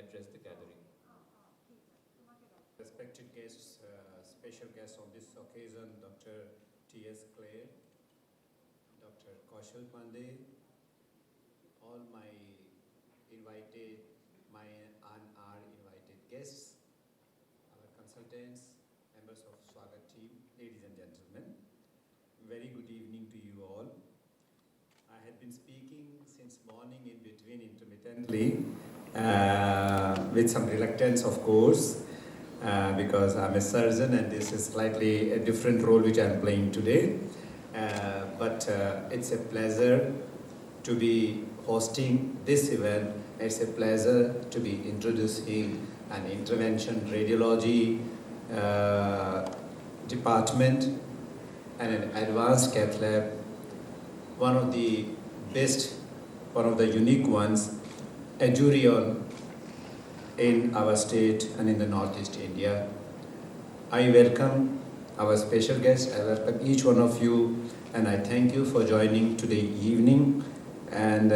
address the gathering. Respected guests, special guests on this occasion, Dr. T.S. Kler, Dr. Kaushal Pandey, all my invited guests, our consultants, members of Swagat team, ladies and gentlemen, very good evening to you all. I had been speaking since morning in between intermittently, with some reluctance of course, because I'm a surgeon and this is slightly a different role which I'm playing today. But it's a pleasure to be hosting this event. It's a pleasure to be introducing an intervention radiology department and an advanced Cathlab, one of the best, one of the unique ones, 𝗟𝗡𝗗𝗜𝗔'𝗟 in our state and in the Northeast India. I welcome our special guests, I welcome each one of you, and I thank you for joining today evening, and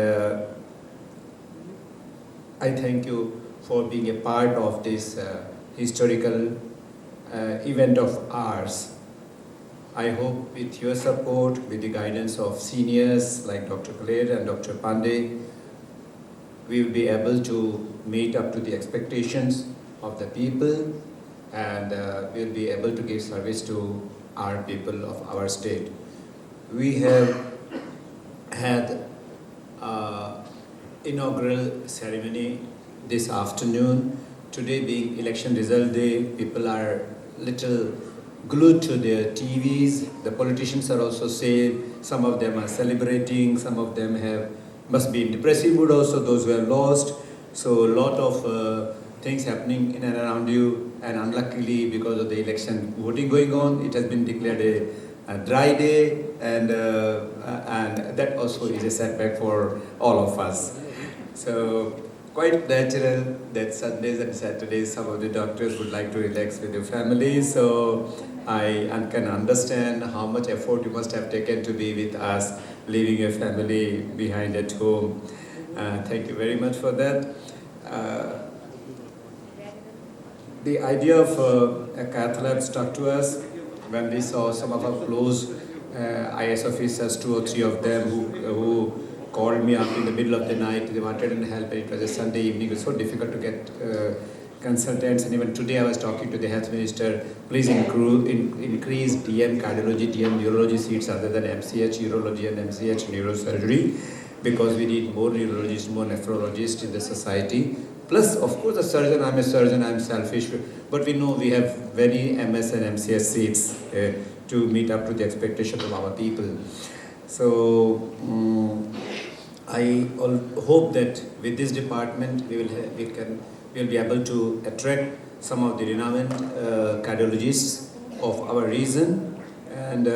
I thank you for being a part of this historical event of ours. I hope with your support, with the guidance of seniors like Dr. Kler and Dr. Pandey, we will be able to meet up to the expectations of the people, and we will be able to give service to our people of our state. We have had inaugural ceremony this afternoon. Today being election result day, people are little glued to their TVs. The politicians are also safe. Some of them are celebrating. Some of them must be in depressive mood also, those who are lost. So a lot of things happening in and around you, and unluckily because of the election voting going on, it has been declared a dry day, and that also is a setback for all of us. So quite natural that Sundays and Saturdays some of the doctors would like to relax with their families. So I can understand how much effort you must have taken to be with us, leaving your family behind at home. Thank you very much for that. The idea of a Cathlab stuck to us when we saw some of our close IS officers, 2 or 3 of them who called me up in the middle of the night. They wanted help, and it was a Sunday evening. It was so difficult to get consultants, and even today I was talking to the health minister, please increase DM cardiology, DM neurology seats other than MCH urology and MCH neurosurgery, because we need more neurologists, more nephrologists in the society. Plus, of course, a surgeon, I'm a surgeon, I'm selfish, but we know we have many MS and MCS seats to meet up to the expectations of our people. So, I hope that with this department, we'll be able to attract some of the renowned cardiologists of our region, and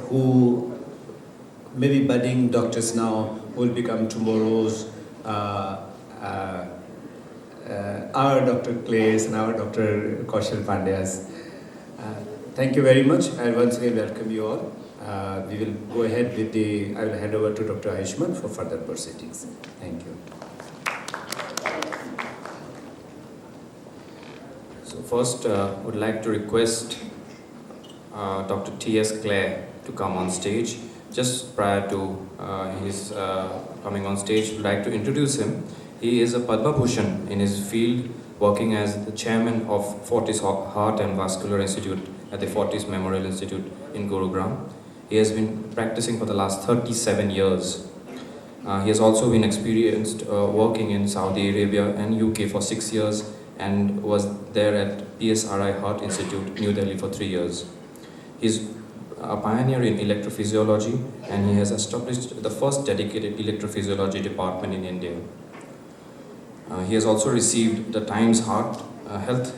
who may be budding doctors now, who will become tomorrow's our Dr. Klers and our Dr. Kaushal Pandeyas. Thank you very much. I once again welcome you all. We will go ahead with I will hand over to Dr. Ayushman for further proceedings. Thank you. So first, would like to request Dr. T.S. Kler to come on stage. Just prior to his coming on stage, would like to introduce him. He is a Padma Bhushan in his field, working as the chairman of Fortis Heart and Vascular Institute at the Fortis Memorial Institute in Gurugram. He has been practicing for the last 37 years. He has also been experienced working in Saudi Arabia and UK for 6 years, and was there at PSRI Heart Institute, New Delhi for 3 years. He's a pioneer in electrophysiology, and he has established the first dedicated electrophysiology department in India. He has also received the Times Heart Health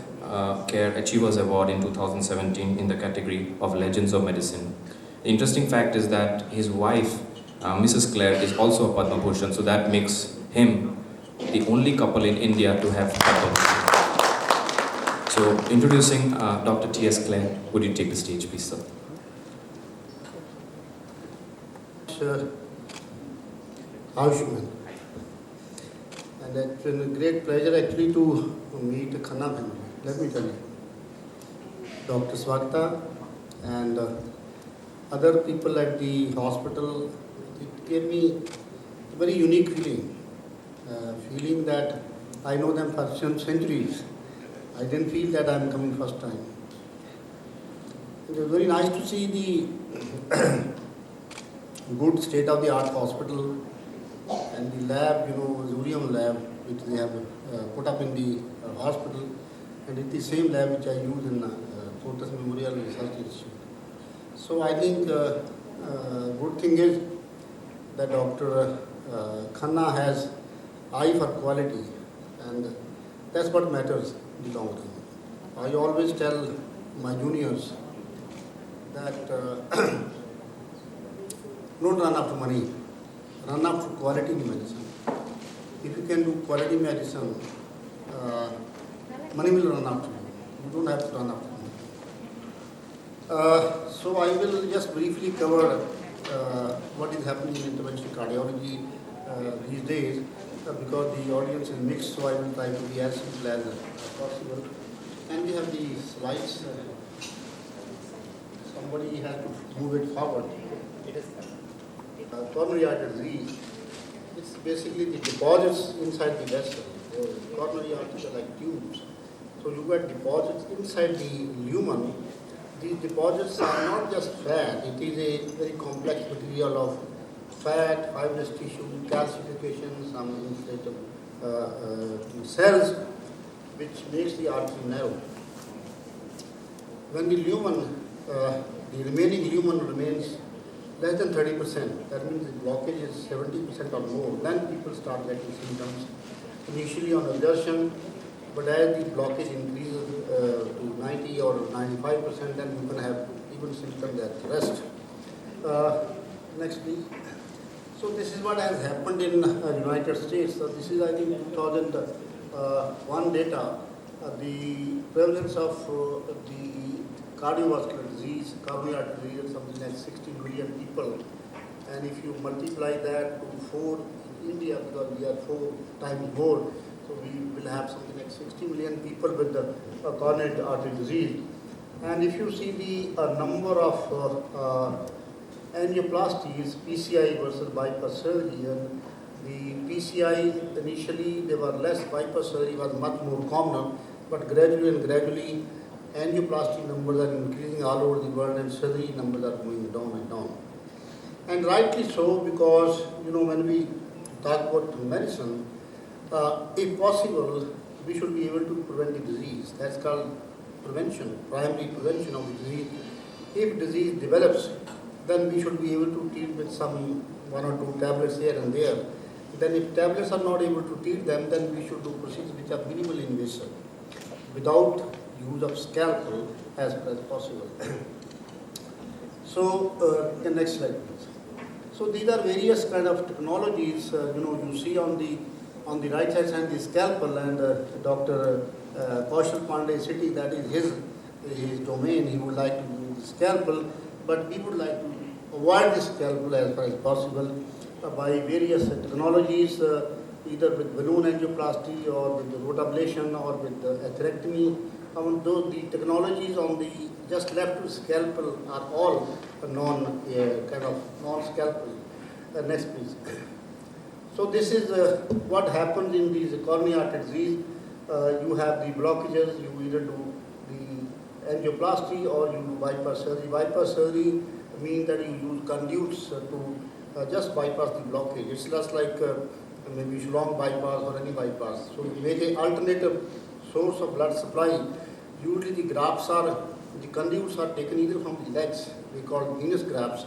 Care Achievers Award in 2017 in the category of Legends of Medicine. The interesting fact is that his wife, Mrs. Kler, is also a Padma Bhushan, so that makes him the only couple in India to have Padma Bhushan. So, introducing Dr. T.S. Kler, would you take the stage, please, sir? Sir, Ayushman, And it's been a great pleasure actually to meet Khanna family. Let me tell you, Dr. Swagat and other people at the hospital, it gave me a very unique feeling, feeling that I know them for centuries. I didn't feel that I'm coming first time. It was very nice to see the good state-of-the-art hospital and the lab, Gurugram lab, which they have put up in the hospital, and it's the same lab which I use in Fortis Memorial Research Institute. So I think good thing is that Dr. Khanna has eye for quality, and that's what matters in the long run. I always tell my juniors that don't run after money, run after quality medicine. If you can do quality medicine, money will run after you. You don't have to run after money. So I will just briefly cover what is happening in interventional cardiology these days, because the audience is mixed, so I will try to be as simple as possible. And we have the slides. Somebody has to move it forward. Coronary artery disease, it's basically the deposits inside the vessel. Coronary arteries are like tubes. So you get deposits inside the lumen. These deposits are not just fat, it is a very complex material of fat, fibrous tissue, calcification, some inflated cells, which makes the artery narrow. When the lumen, the remaining lumen remains less than 30%, that means the blockage is 70% or more, then people start getting symptoms, initially on exertion, but as the blockage increases to 90 or 95%, then you can have even symptoms at rest. Next please. So this is what has happened in United States. So this is I think 2001 data. The prevalence of the cardiovascular disease, coronary artery disease, something like 60 million people. And if you multiply that to 4 in India, because we are 4 times more, so we will have something like 60 million people with the coronary artery disease. And if you see the number of angioplasties, PCI versus bypass surgery, and the PCI initially there were less, bypass surgery was much more common, but gradually angioplasty numbers are increasing all over the world and surgery numbers are going down and down. And rightly so, because when we talk about medicine, if possible, we should be able to prevent the disease. That's called prevention, primary prevention of the disease. If disease develops, then we should be able to treat with some 1 or 2 tablets here and there. Then if tablets are not able to treat them, then we should do procedures which are minimally invasive, without use of scalpel as possible. So the next slide please. So these are various kind of technologies. You see on the right hand side the scalpel, and Dr. Kaushal Pandey city, that is his domain. He would like to do the scalpel, but we would like to avoid the scalpel as far as possible by various technologies, either with balloon angioplasty or with the root ablation or with the atherectomy. Though the technologies on the just left to scalpel are all non-scalpel. Next please. So this is what happens in these coronary artery disease. You have the blockages, you either do the angioplasty or you do bypass surgery. Bypass surgery means that you use conduits to just bypass the blockage. It's just like maybe Shillong bypass or any bypass. So you make an alternative source of blood supply. Usually the conduits are taken either from the legs, we call venous grafts,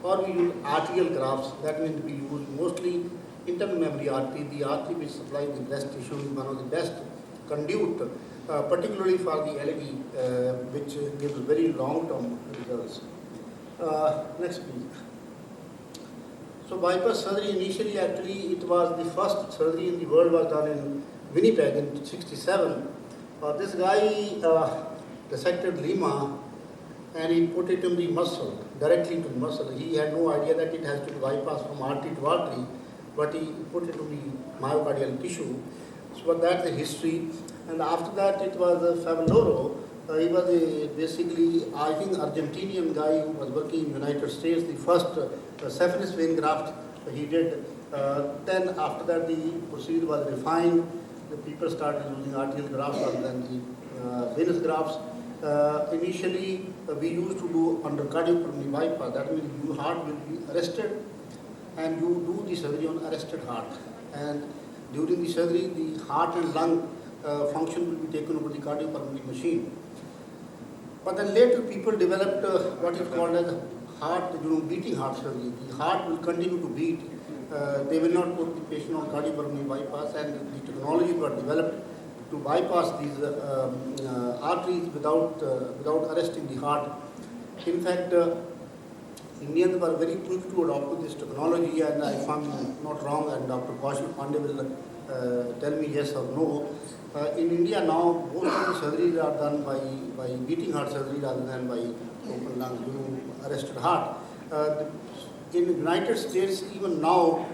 or we use arterial grafts. That means we use mostly internal memory artery, the artery which supplies the breast tissue is one of the best conduit, particularly for the LED, which gives very long-term results. Next please. So bypass surgery initially, actually it was the first surgery in the world was done in Winnipeg in 1967. This guy dissected lima and he put it in the muscle, directly to the muscle. He had no idea that it has to be bypassed from artery to artery. but he put it to the myocardial tissue. So that's the history. And after that, it was Favaloro. He was basically, I think, Argentinian guy who was working in the United States. The first saphenous vein graft he did. Then after that, the procedure was refined. The people started using arterial grafts rather than the venous grafts. Initially, we used to do under cardiopulmonary bypass. That means your heart will be arrested, and you do the surgery on arrested heart. And during the surgery, the heart and lung function will be taken over the cardiopulmonary machine. But then later, people developed what is called as heart, beating heart surgery. The heart will continue to beat. They will not put the patient on cardiopulmonary bypass, and the technology got developed to bypass these arteries without arresting the heart. In fact, Indians were very quick to adopt this technology, and I found not wrong, and Dr. Kaushal Pandey will tell me yes or no. In India now, most of the surgeries are done by beating heart surgery rather than by open lung, arrested heart. In the United States, even now,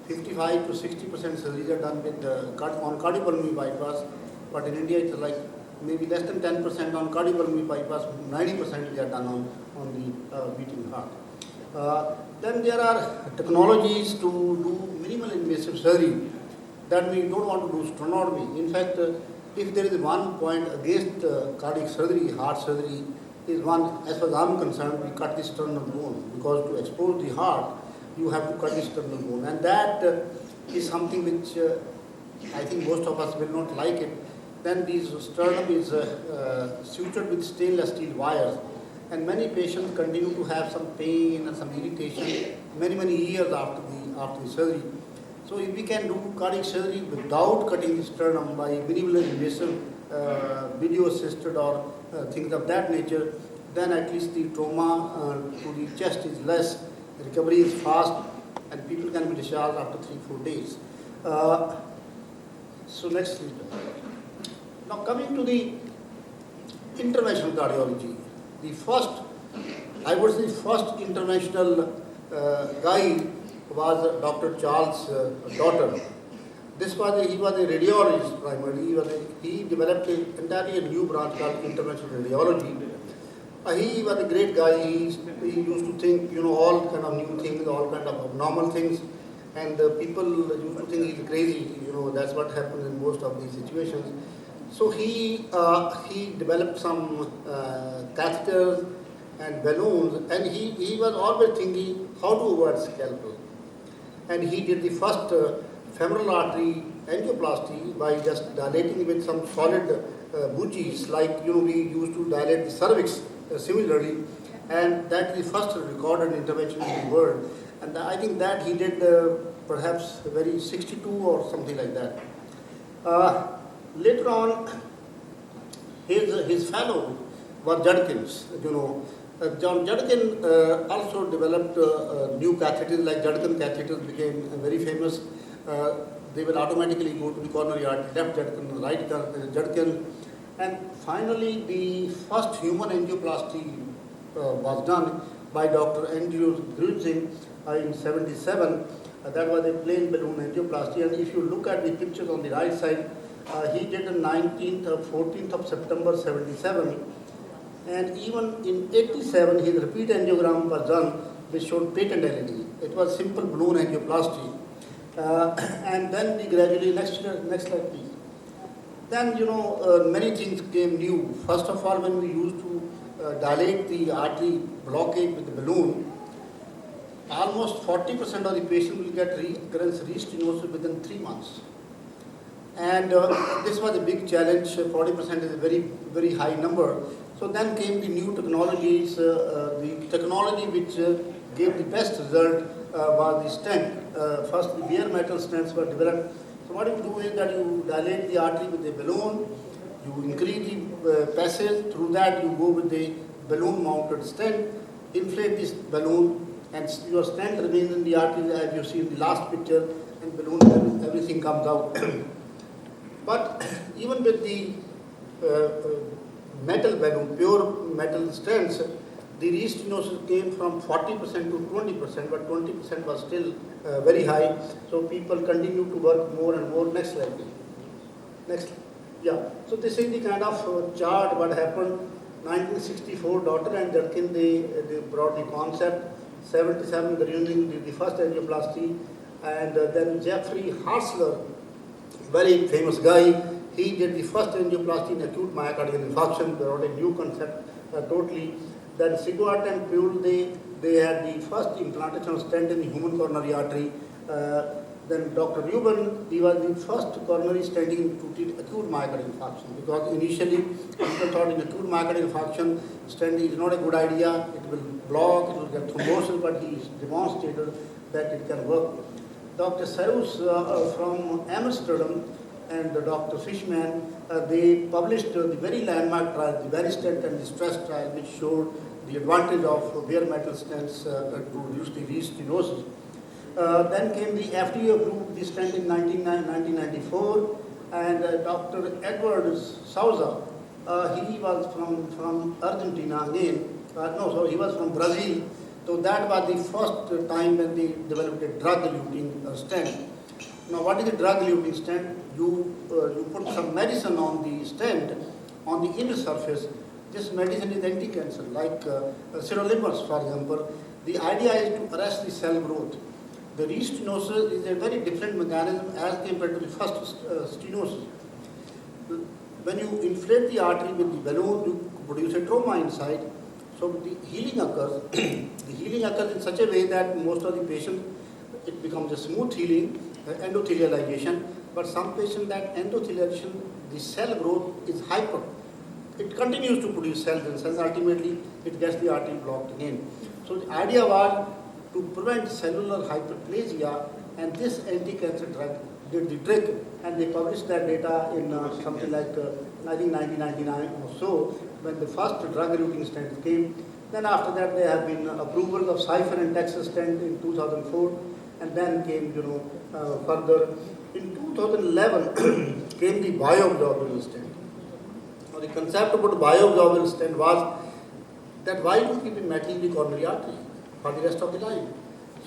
55 to 60% surgeries are done with on cardiopulmonary bypass, but in India it's like maybe less than 10% on cardiopulmonary bypass, 90% they are done on the beating heart. Then there are technologies to do minimal invasive surgery. That means you don't want to do sternotomy. In fact, if there is one point against cardiac surgery, heart surgery, is one, as far as I'm concerned, we cut the sternal bone, because to expose the heart, you have to cut the sternal bone. And that is something which I think most of us will not like it. Then this sternum is sutured with stainless steel wires. And many patients continue to have some pain and some irritation many years after the surgery. So if we can do cardiac surgery without cutting the sternum by minimally invasive, video-assisted or things of that nature, then at least the trauma to the chest is less, the recovery is fast, and people can be discharged after 3-4 days. So next slide. Now coming to the interventional cardiology, the first, I would say first interventional guy was Dr. 𝗟𝗡𝗞. He was a radiologist primarily. He developed an entirely new branch called Interventional Radiology. He was a great guy. He used to think, all kind of new things, all kind of abnormal things, and people used to think he's crazy. That's what happens in most of these situations. So he developed some catheters and balloons, and he was always thinking how to avoid scalpel. And he did the first femoral artery angioplasty by just dilating with some solid buoys, like we used to dilate the cervix similarly, and that is the first recorded intervention in the world. And I think that he did perhaps very 62 or something like that. Later on, his fellow was Judkins. John Judkin also developed new catheters, like Judkin catheters became very famous. They will automatically go to the coronary artery, left Judkin, right Judkin. And finally, the first human angioplasty was done by Dr. 𝗟𝗡𝗞 in 77. That was a plain balloon angioplasty. And if you look at the pictures on the right side, he did on 14th of September 77. And even in 87, his repeat angiogram was done, which showed patent LED. It was simple balloon angioplasty. And then we gradually, next slide please. Then, many things came new. First of all, when we used to dilate the artery blockage with the balloon, almost 40% of the patient will get recurrence restenosis within 3 months. And this was a big challenge. 40% is a very high number. So then came the new technologies. The technology which gave the best result was the stent. First, the bare metal stents were developed. So what you do is that you dilate the artery with a balloon, you increase the passage, through that you go with the balloon-mounted stent, inflate this balloon, and your stent remains in the artery as you see in the last picture, and balloon, everything comes out. But even with the metal balloon, pure metal stents, the restenosis came from 40% to 20%, but 20% was still very high. So people continue to work more and more. Next slide, please. Next. Yeah. So this is the kind of chart what happened. 1964, Daughter and Judkin, they brought the concept. 77, they're using the first angioplasty. And then Jeffrey Harsler, very famous guy, he did the first angioplasty in acute myocardial infarction. They brought a new concept totally. Then Swagat and 𝗠𝗘𝗗𝗜𝗓, they had the first implantation of stent in the human coronary artery. Then Dr. Reuben, he was the first coronary stenting to treat acute myocardial infarction, because initially people thought in acute myocardial infarction, stenting is not a good idea, it will block, it will get thrombosis, but he demonstrated that it can work. Dr. Seus from Amsterdam and Dr. Fishman, they published the very landmark trial, the very stent and the stress trial, which showed the advantage of bare metal stents to reduce the restenosis. Then came the FDA approved the stent in 1994, and Dr. 𝗟𝗜𝗚𝗓𝗔𝗟, he was from Argentina again. He was from Brazil. So that was the first time when they developed a drug-eluting stent. Now, what is a drug-eluting stent? You put some medicine on the stent, on the inner surface. This medicine is anti-cancer, like sirolimus, for example. The idea is to arrest the cell growth. The restenosis is a very different mechanism as compared to the first stenosis. When you inflate the artery with the balloon, you produce a trauma inside. So the healing occurs. The healing occurs in such a way that most of the patients, it becomes a smooth healing, endothelialization. But some patients, that endothelialization, the cell growth is hyper. It continues to produce cells, and cells ultimately it gets the artery blocked again. So the idea was to prevent cellular hyperplasia, and this anti-cancer drug did the trick, and they published that data in something like I think 1999 or so, when the first drug-eluting stent came. Then after that there have been approvals of Cypher and Texas stent in 2004, and then came further. In 2011 came the bioabsorbable stent. Now the concept about bioabsorbable stent was that why do we keep metal in the coronary artery for the rest of the life?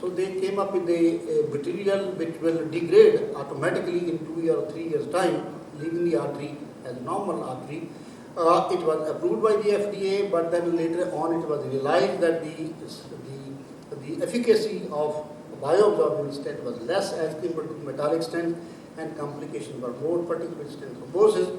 So they came up with a material which will degrade automatically in 2 years or 3 years time, leaving the artery as a normal artery. It was approved by the FDA, but then later on it was realized that the efficacy of bioabsorbable stent was less as compared to metallic stent, and complications were more, particularly stent thrombosis.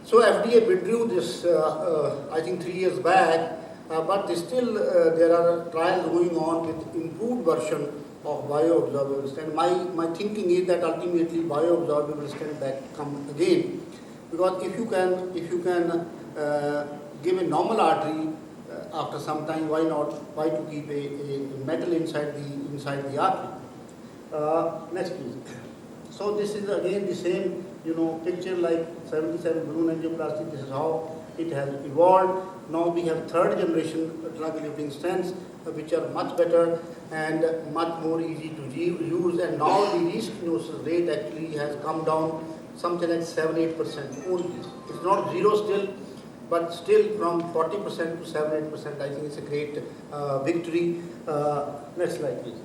So FDA withdrew this, I think 3 years back, but still there are trials going on with improved version of bioabsorbable stent. My thinking is that ultimately bioabsorbable stent that come again, because if you can give a normal artery after some time, why not? Why to keep a metal inside the artery? Next, please. So this is again the same picture like 77 balloon angioplasty. This is how it has evolved. Now we have third generation drug-eluting stents, which are much better and much more easy to use. And now the restenosis rate actually has come down something like 7-8% only. It's not zero still, but still from 40% to 7-8%, I think it's a great victory. Next slide, please.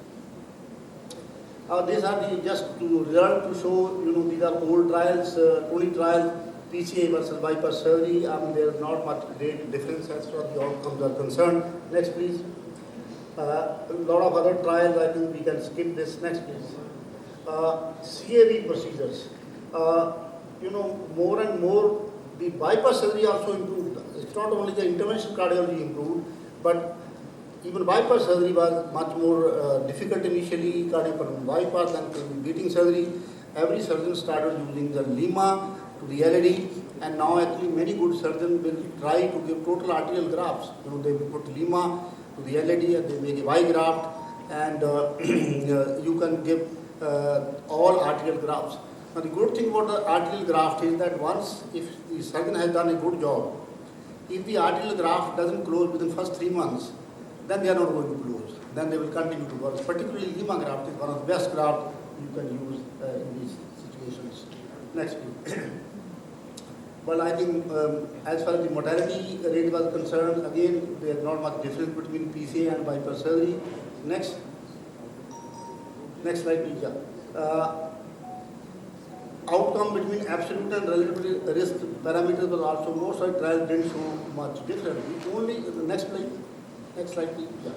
These are just to result to show, these are old trials, 20 trials, PCA versus bypass surgery. There is not much great difference as far as the outcomes are concerned. Next, please. A lot of other trials, I think we can skip this. Next, please. CAV procedures. More and more, the bypass surgery also improved. It's not only the interventional cardiology improved, but even bypass surgery was much more difficult initially, cardiopulmonary bypass and beating surgery. Every surgeon started using the lima to the LAD, and now actually many good surgeons will try to give total arterial grafts. They will put lima to the LAD and they make a Y graft, and you can give all arterial grafts. Now the good thing about the arterial graft is that once, if the surgeon has done a good job, if the arterial graft doesn't close within first 3 months, then they are not going to close. Then they will continue to work. Particularly lima graft is one of the best grafts you can use in these situations. Next, please. Well, I think as far as the mortality rate was concerned, again, there is not much difference between PCA and bypass surgery. Next. Next slide, please. Outcome between absolute and relative risk parameters was also more, so trial didn't show much difference. Only the next slide, please. Yeah.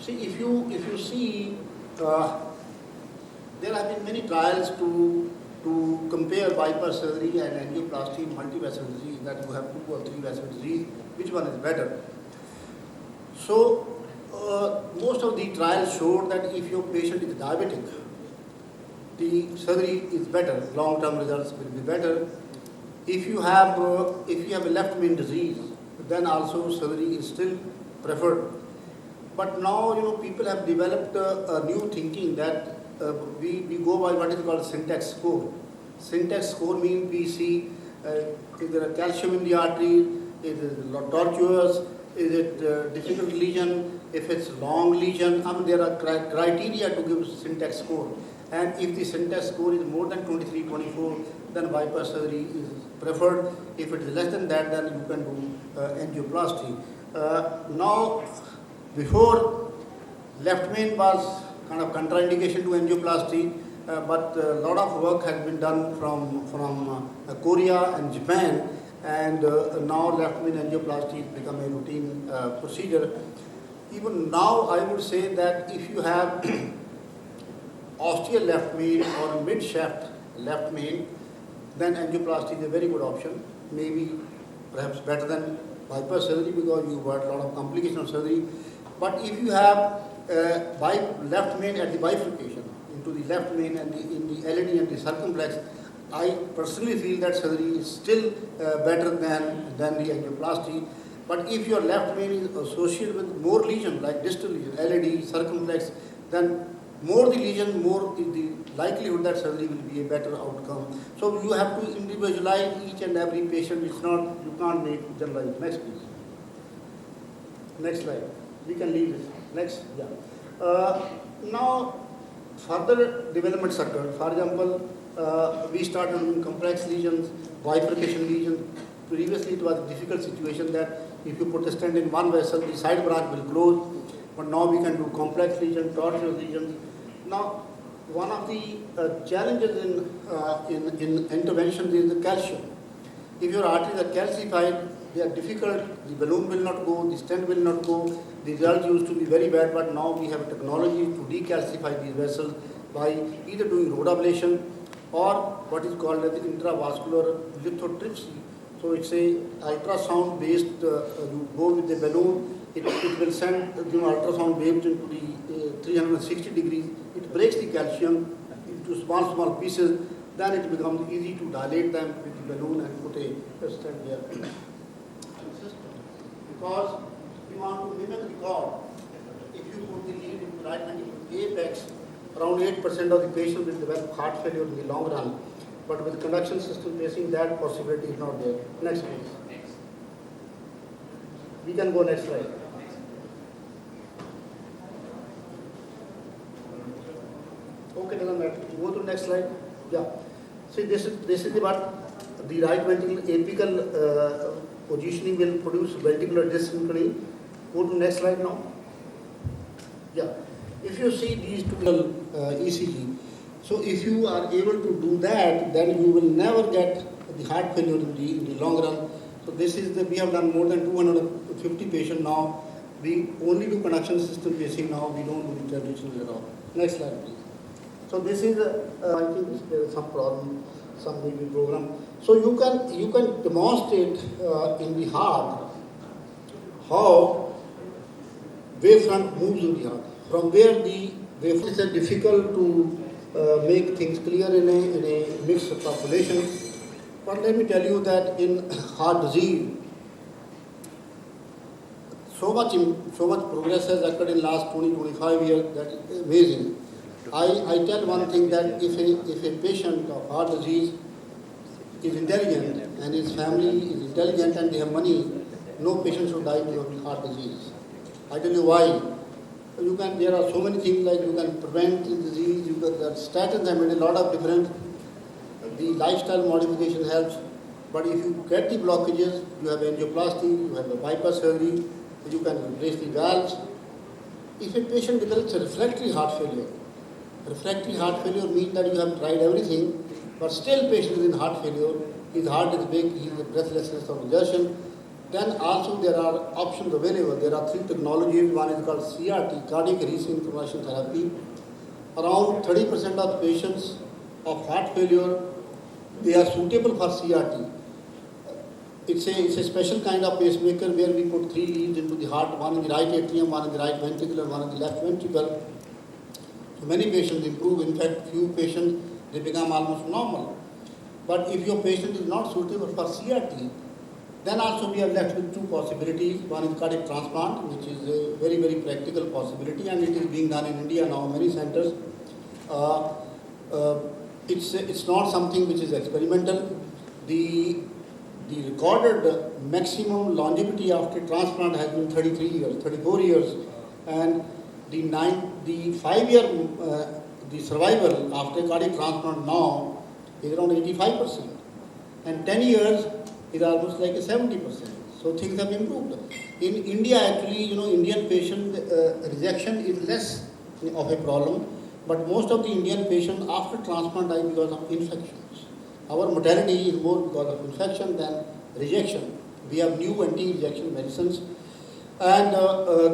See, if you see, there have been many trials to compare bypass surgery and angioplasty in multivessel disease, that you have 2 or 3 vessel disease, which one is better. So, most of the trials showed that if your patient is diabetic, the surgery is better, long-term results will be better. If you have a left main disease, then also surgery is still preferred. But now, people have developed a new thinking that we go by what is called syntax score. Syntax score means we see is there a calcium in the artery, is it tortuous, is it difficult lesion, if it's long lesion. There are criteria to give syntax score. And if the syntax score is more than 23, 24, then bypass surgery is preferred. If it is less than that, then you can do angioplasty. Now, before, left main was kind of contraindication to angioplasty, but a lot of work has been done from Korea and Japan, and now left main angioplasty has become a routine procedure. Even now, I would say that if you have austere left main or mid-shaft left main, then angioplasty is a very good option, maybe perhaps better than bypass surgery because you got a lot of complications of surgery. But if you have left main at the bifurcation into the left main and in the LAD and the circumflex, I personally feel that surgery is still better than the angioplasty. But if your left main is associated with more lesion, like distal lesion, LAD, circumflex, then more the lesion, more is the likelihood that surgery will be a better outcome. So you have to individualize each and every patient. It's not, you can't make generalized. Next, please. Next slide. We can leave this. Next, yeah. Now, further development occurred. For example, we started in complex lesions, bifurcation lesions. Previously, it was a difficult situation that if you put a stent in one vessel, the side branch will close. But now we can do complex lesions, tortuous lesions. Now, one of the challenges in interventions is the calcium. If your arteries are calcified, they are difficult. The balloon will not go, the stent will not go. The result used to be very bad, but now we have a technology to decalcify these vessels by either doing road ablation or what is called as intravascular lithotripsy. So it's a ultrasound based, you go with the balloon, it will send ultrasound waves into the 360 degrees. It breaks the calcium into small pieces. Then it becomes easy to dilate them with the balloon and put a stent there. Because we want to mimic the cord. If you put the lead in the right ventricular apex, around 8% of the patients will develop heart failure in the long run. But with conduction system pacing, that possibility is not there. Next, please. We can go next slide. Okay, doesn't matter. Go to the next slide. Yeah. See, this is what the right ventricular apical positioning will produce ventricular dysynchrony. Go to next slide now. Yeah. If you see these two ECG, so if you are able to do that, then you will never get the heart failure in the long run. So this is we have done more than 250 patients now. We only do conduction system pacing now. We don't do traditional at all. Next slide, please. So this is I think there is some problem, some maybe program. So you can demonstrate in the heart how wavefront moves in the heart. From where the wavefront is difficult to make things clear in a mixed population. But let me tell you that in heart disease, so much progress has occurred in last 20-25 years that is amazing. I tell one thing that if a patient of heart disease is intelligent and his family is intelligent and they have money, no patient should die because of heart disease. I tell you why. There are so many things like you can prevent the disease, the statins have made a lot of difference, the lifestyle modification helps, but if you get the blockages, you have angioplasty, you have a bypass surgery, you can replace the valves. If a patient develops a refractory heart failure, Refractory heart failure means that you have tried everything, but still patient is in heart failure, his heart is big, he has breathlessness or exertion. Then also there are options available. There are 3 technologies. One is called CRT, cardiac resynchronization therapy. Around 30% of patients of heart failure, they are suitable for CRT. It's a special kind of pacemaker where we put 3 leads into the heart, one in the right atrium, one in the right ventricle, and one in the left ventricle. So many patients improve. In fact, few patients, they become almost normal. But if your patient is not suitable for CRT, then also we are left with 2 possibilities. One is cardiac transplant, which is a very, very practical possibility, and it is being done in India now, many centers. It's not something which is experimental. The recorded maximum longevity after transplant has been 33 years, 34 years, and the 5-year the survival after cardiac transplant now is around 85%, and 10 years is almost like a 70%. So things have improved. In India, actually, Indian patient rejection is less of a problem, but most of the Indian patients after transplant die because of infections. Our mortality is more because of infection than rejection. We have new anti-rejection medicines. And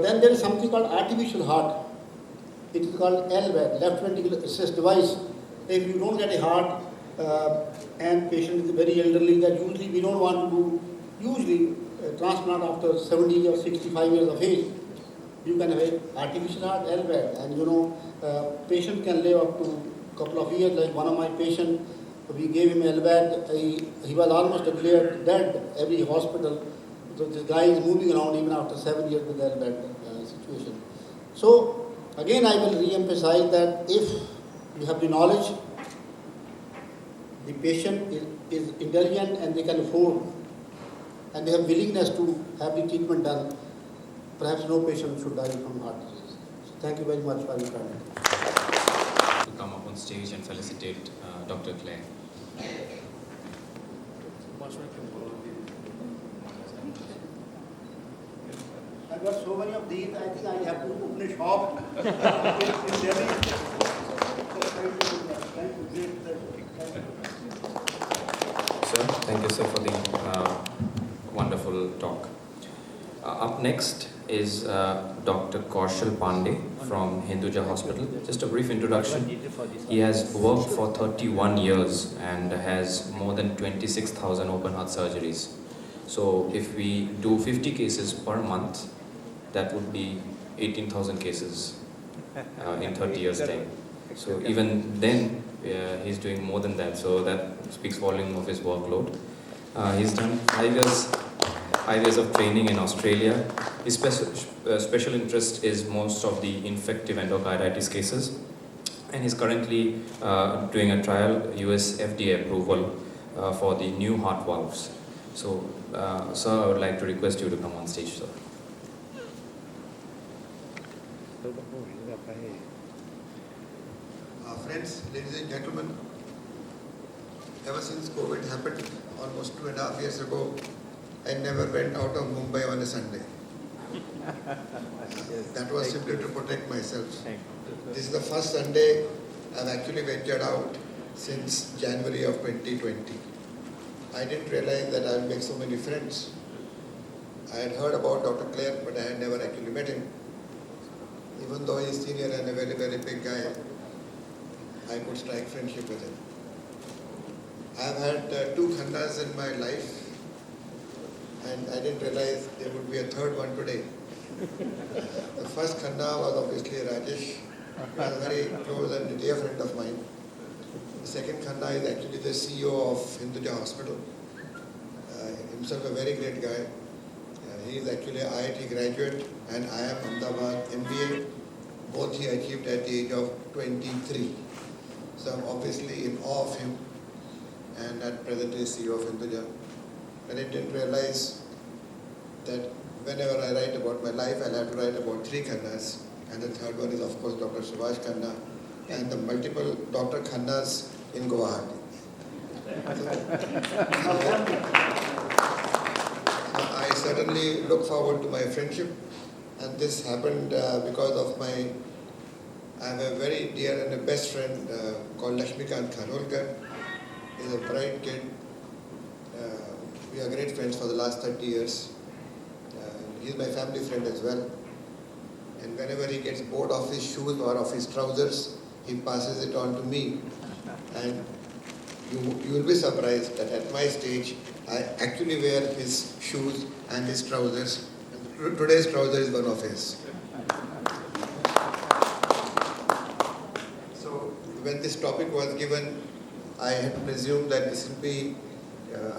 then there is something called artificial heart. It is called 𝗟𝗚𝗏, left ventricular assist device. If you don't get a heart and patient is very elderly, that usually we don't want to do transplant after 70 or 65 years of age. You can have an artificial heart, 𝗟𝗚𝗏, and patient can live up to a couple of years. Like one of my patients, we gave him 𝗟𝗚𝗏, he was almost declared dead every hospital. So this guy is moving around even after 7 years with 𝗟𝗚𝗏 situation. So again, I will re-emphasize that if you have the knowledge, the patient is intelligent and they can afford, and they have willingness to have the treatment done, perhaps no patient should die from heart disease. So thank you very much for your time. To come up on stage and felicitate Dr. Kler. I've got so many of these, I think I have to open a shop in Delhi. Sir, thank you, sir, for the wonderful talk. Up next is Dr. Kaushal Pandey from Hinduja Hospital. Just a brief introduction. He has worked for 31 years and has more than 26,000 open heart surgeries. So if we do 50 cases per month, that would be 18,000 cases in 30 years' time. So even then, he's doing more than that. So that speaks volume of his workload. He's done 5 years of training in Australia. His special interest is most of the infective endocarditis cases, and he's currently doing a trial, US FDA approval for the new heart valves. So, sir, I would like to request you to come on stage, sir. Friends, ladies and gentlemen, ever since COVID happened almost 2.5 years ago, I never went out of Mumbai on a Sunday. That was simply to protect myself. This is the first Sunday I've actually ventured out since January of 2020. I didn't realize that I would make so many friends. I had heard about Dr. Kler, but I had never actually met him. Even though he's senior and a very, very big guy, I could strike friendship with him. I've had 2 khandas in my life, and I didn't realize there would be a third one today. The first khanda was obviously Rajesh, who was a very close and dear friend of mine. The second khanda is actually the CEO of Hinduja Hospital, himself a very great guy. He is actually an IIT graduate, and I am Ahmedabad MBA. Both he achieved at the age of 23. So I'm obviously in awe of him, and at present is CEO of Hinduja. And I didn't realize that whenever I write about my life, I'll have to write about 3 khandas. And the third one is, of course, Dr. Subhash Khanna, and the multiple Dr. Khannas in Guwahati. I certainly look forward to my friendship, and this happened because of my I have a very dear and a best friend called 𝗦𝗢𝗡𝗏𝗏𝗏𝗏. He's a bright kid. We are great friends for the last 30 years. He's my family friend as well. And whenever he gets bored of his shoes or of his trousers, he passes it on to me. And you will be surprised that at my stage, I actually wear his shoes and his trousers. And today's trouser is one of his. So when this topic was given, I had presumed that this will be,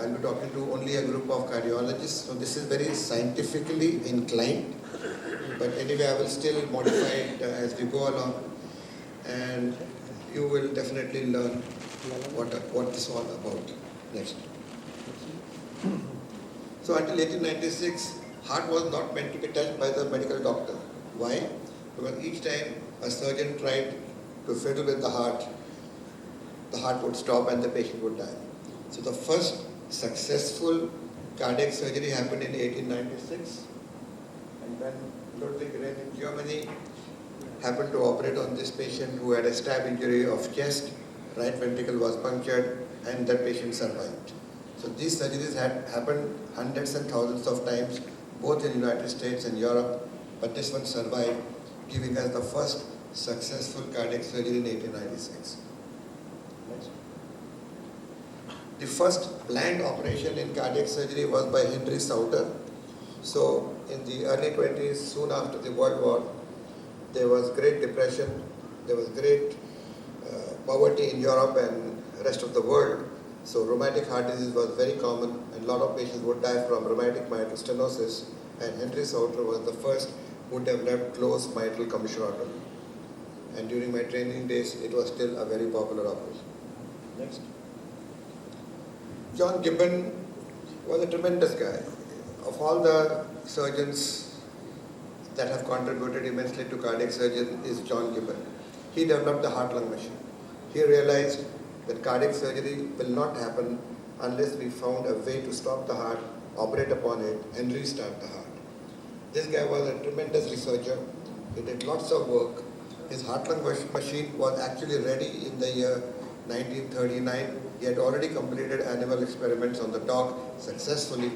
I'll be talking to only a group of cardiologists. So this is very scientifically inclined. But anyway, I will still modify it as we go along. And you will definitely learn what this is all about. Next. So until 1896, heart was not meant to be touched by the medical doctor. Why? Because each time a surgeon tried to fiddle with the heart would stop and the patient would die. So the first successful cardiac surgery happened in 1896. And when Ludwig Rehm in Germany happened to operate on this patient who had a stab injury of chest, right ventricle was punctured, and that patient survived. So these surgeries had happened hundreds and thousands of times, both in the United States and Europe, but this one survived, giving us the first successful cardiac surgery in 1896. Next. The first planned operation in cardiac surgery was by 𝗦𝗢𝗖𝗓𝗏𝗏. So in the early 20s, soon after the World War, there was Great Depression, there was great poverty in Europe and rest of the world. So rheumatic heart disease was very common, and a lot of patients would die from rheumatic mitral stenosis. And 𝗦𝗢𝗖𝗓𝗏 was the first who developed closed mitral commissurotomy. And during my training days, it was still a very popular operation. Next. John Gibbon was a tremendous guy. Of all the surgeons that have contributed immensely to cardiac surgery is John Gibbon. He developed the heart-lung machine. He realized that cardiac surgery will not happen unless we found a way to stop the heart, operate upon it, and restart the heart. This guy was a tremendous researcher. He did lots of work. His heart-lung machine was actually ready in the year 1939. He had already completed animal experiments on the dog successfully.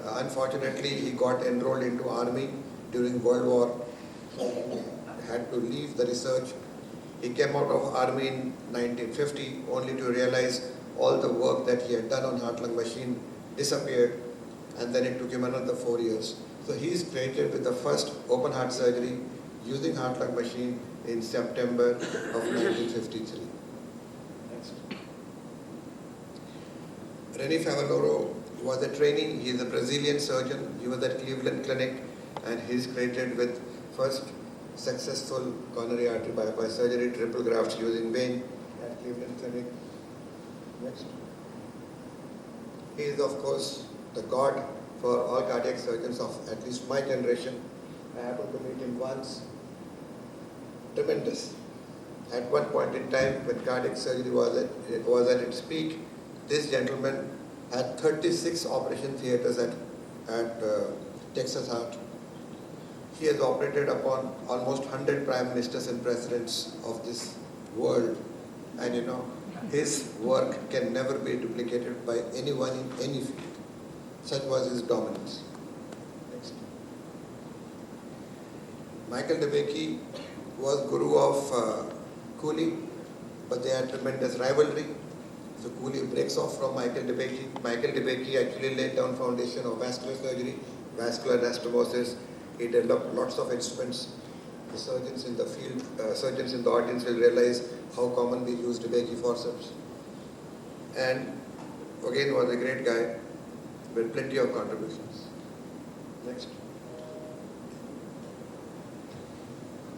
Unfortunately, he got enrolled into army during World War. He had to leave the research. He came out of army in 1950 only to realize all the work that he had done on heart-lung machine disappeared, and then it took him another 4 years. So he is credited with the first open heart surgery using heart-lung machine in September of 1953. Next. René Favaloro was a trainee. He is a Brazilian surgeon. He was at Cleveland Clinic, and he is credited with first successful coronary artery bypass surgery, triple grafts using vein at Cleveland Clinic. Next. He is, of course, the god for all cardiac surgeons of at least my generation. I happened to meet him once. Tremendous. At one point in time, when cardiac surgery was at its peak, this gentleman had 36 operation theaters at Texas Heart. He has operated upon almost 100 prime ministers and presidents of this world. And his work can never be duplicated by anyone in any field. Such was his dominance. Next. Michael DeBakey was guru of Cooley, but they had tremendous rivalry. So Cooley breaks off from Michael DeBakey. Michael DeBakey actually laid down foundation of vascular surgery, vascular anastomosis. He developed lots of instruments. The surgeons in the field, surgeons in the audience will realize how commonly used DeBakey forceps. And again was a great guy with plenty of contributions. Next.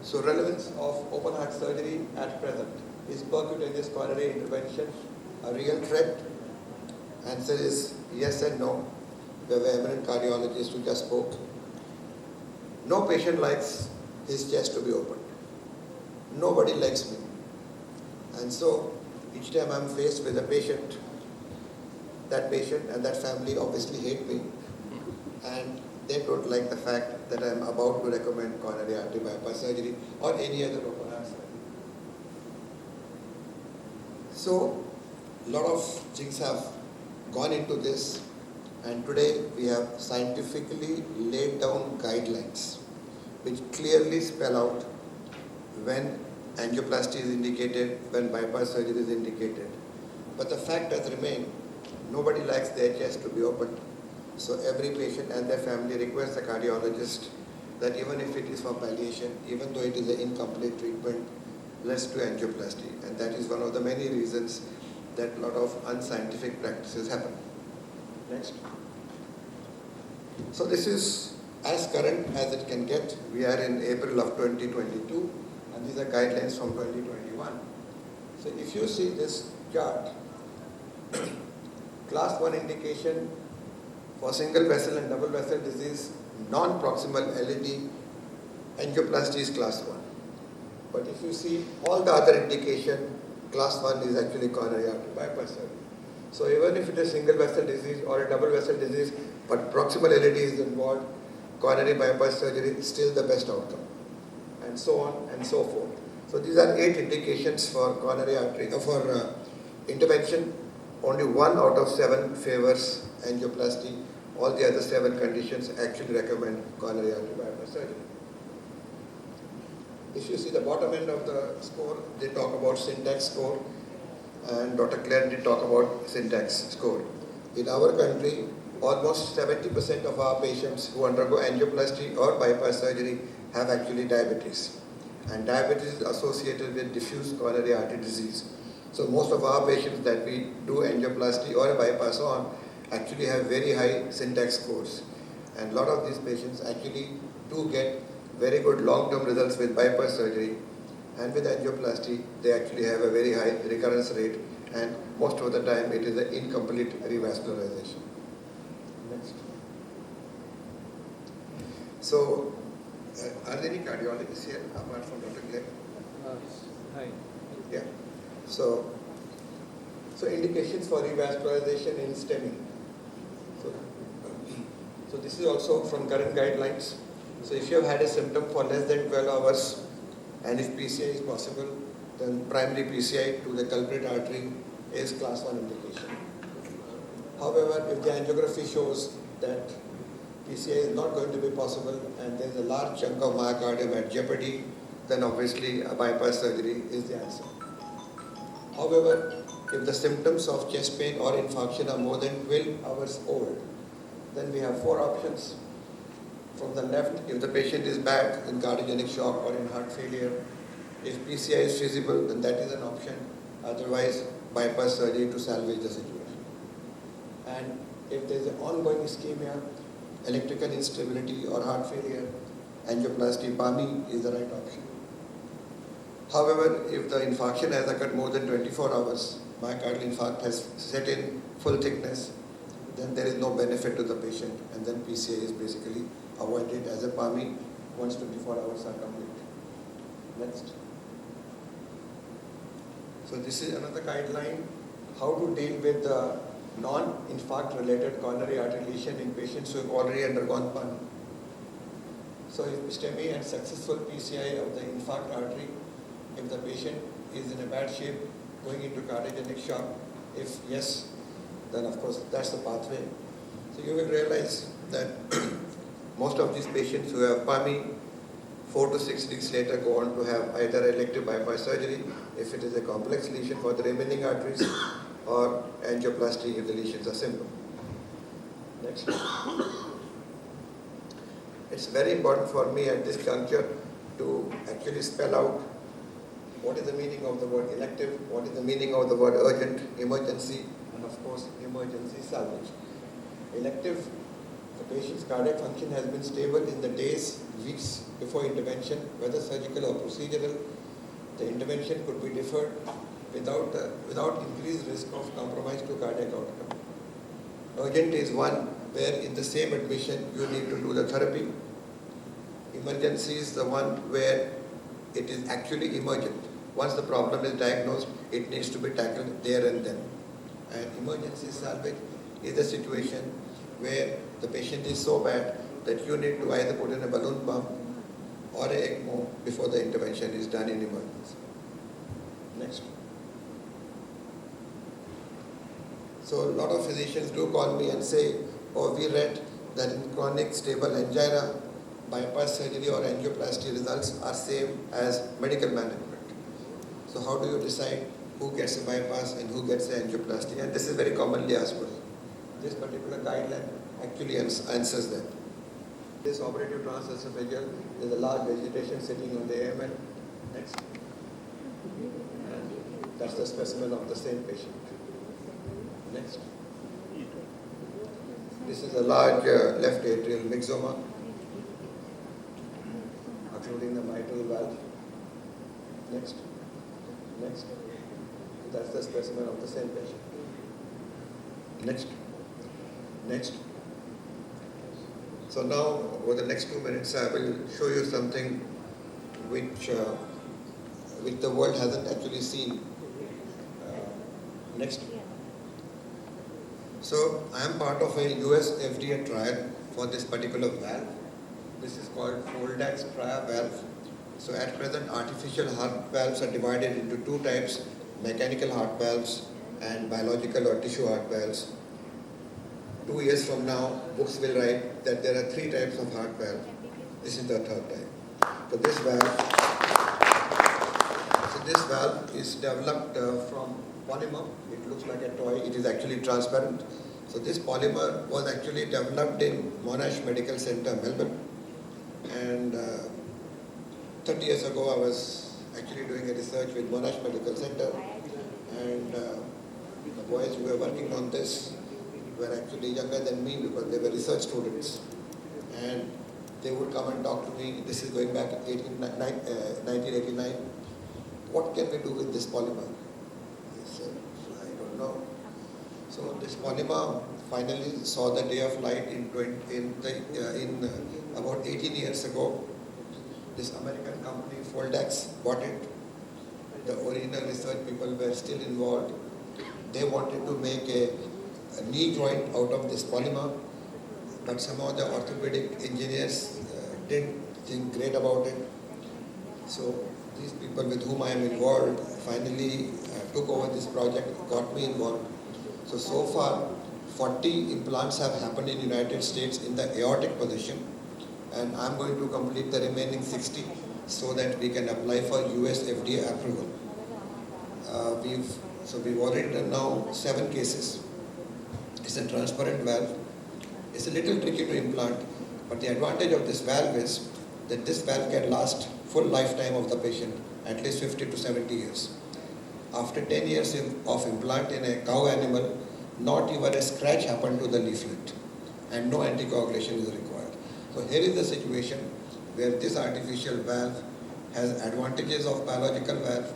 So relevance of open heart surgery at present. Is percutaneous coronary intervention a real threat? Answer is yes and no. We have an eminent cardiologist who just spoke. No patient likes his chest to be opened. Nobody likes me. And so each time I'm faced with a patient, that patient and that family obviously hate me. And they don't like the fact that I'm about to recommend coronary artery bypass surgery or any other open heart surgery. So, a lot of things have gone into this, and today we have scientifically laid down guidelines which clearly spell out when angioplasty is indicated, when bypass surgery is indicated. But the fact has remained, nobody likes their chest to be opened. So every patient and their family requests the cardiologist that even if it is for palliation, even though it is an incomplete treatment, let's do angioplasty. And that is one of the many reasons that a lot of unscientific practices happen. Next. So this is as current as it can get. We are in April of 2022, and these are guidelines from 2021. So if you see this chart, class 1 indication for single vessel and double vessel disease, non-proximal LED, angioplasty is class 1. But if you see all the other indication, class 1 is actually coronary artery bypass surgery. So even if it is single vessel disease or a double vessel disease, but proximal LED is involved, coronary bypass surgery is still the best outcome, and so on and so forth. So these are 8 indications for coronary artery, for intervention. Only 1 out of 7 favors angioplasty. All the other 7 conditions actually recommend coronary artery bypass surgery. If you see the bottom end of the score, they talk about syntax score, and Dr. Kler did talk about syntax score. In our country, almost 70% of our patients who undergo angioplasty or bypass surgery have actually diabetes. And diabetes is associated with diffuse coronary artery disease. So most of our patients that we do angioplasty or a bypass on actually have very high syntax scores. And a lot of these patients actually do get very good long-term results with bypass surgery, and with angioplasty they actually have a very high recurrence rate, and most of the time it is an incomplete revascularization. Next. So, are there any cardiologists here apart from Dr. Kler? Hi. Yeah. So indications for revascularization in STEMI. So this is also from current guidelines. So if you have had a symptom for less than 12 hours, and if PCI is possible, then primary PCI to the culprit artery is class 1 indication. However, if the angiography shows that PCI is not going to be possible and there is a large chunk of myocardium at jeopardy, then obviously a bypass surgery is the answer. However, if the symptoms of chest pain or infarction are more than 12 hours old, then we have 4 options. From the left, if the patient is bad in cardiogenic shock or in heart failure, if PCI is feasible, then that is an option. Otherwise, bypass surgery to salvage the situation. And if there is an ongoing ischemia, electrical instability or heart failure, angioplasty, PAMI is the right option. However, if the infarction has occurred more than 24 hours, myocardial infarct has set in full thickness, then there is no benefit to the patient, and then PCI is basically avoided as a PAMI once 24 hours are complete. Next. So this is another guideline, how to deal with the non-infarct related coronary artery lesion in patients who have already undergone PAMI. So if STEMI and successful PCI of the infarct artery, if the patient is in a bad shape going into cardiogenic shock, if yes, then of course that's the pathway. So you will realize that most of these patients who have PAMI, 4 to 6 weeks later go on to have either elective bypass surgery if it is a complex lesion for the remaining arteries, or angioplasty if the lesions are simple. Next. It's very important for me at this juncture to actually spell out what is the meaning of the word elective, what is the meaning of the word urgent, emergency, and of course emergency salvage. Elective, the patient's cardiac function has been stable in the days, weeks before intervention, whether surgical or procedural. The intervention could be deferred without increased risk of compromise to cardiac outcome. Urgent is one where in the same admission you need to do the therapy. Emergency is the one where it is actually emergent. Once the problem is diagnosed, it needs to be tackled there and then. And emergency salvage is a situation where the patient is so bad that you need to either put in a balloon pump or an ECMO before the intervention is done in emergency. Next. So a lot of physicians do call me and say, oh, we read that in chronic stable angina, bypass surgery or angioplasty results are same as medical management. So how do you decide who gets a bypass and who gets an angioplasty? And this is very commonly asked. This particular guideline actually answers that. This operative transesophageal, there's a large vegetation sitting on the AML. Next. And that's the specimen of the same patient. Next. This is a large left atrial myxoma, occluding the mitral valve. Next. Next. That's the specimen of the same patient. Next. Next. So now, over the next 2 minutes, I will show you something which the world hasn't actually seen. Next. So, I am part of a US FDA trial for this particular valve. This is called 𝗠𝗘𝗗𝗜𝗓 valve. So, at present, artificial heart valves are divided into two types: mechanical heart valves and biological or tissue heart valves. 2 years from now, books will write that there are 3 types of heart valve. This is the third type. So this valve is developed from polymer. It looks like a toy. It is actually transparent. So this polymer was actually developed in Monash Medical Center, Melbourne. And 30 years ago, I was actually doing a research with Monash Medical Center. And the boys who were working on this were actually younger than me because they were research students. And they would come and talk to me. This is going back 1989. What can we do with this polymer? I said, I don't know. So this polymer finally saw the day of light in about 18 years ago. This American company, Fortis, bought it. The original research people were still involved. They wanted to make a knee joint out of this polymer, but somehow the orthopedic engineers didn't think great about it. So these people with whom I am involved finally took over this project, got me involved. So far 40 implants have happened in the United States in the aortic position, and I'm going to complete the remaining 60 so that we can apply for US FDA approval. We've already done now 7 cases. It's a transparent valve. It's a little tricky to implant, but the advantage of this valve is that this valve can last full lifetime of the patient, at least 50 to 70 years. After 10 years of implant in a cow animal, not even a scratch happened to the leaflet, and no anticoagulation is required. So here is the situation where this artificial valve has advantages of biological valve,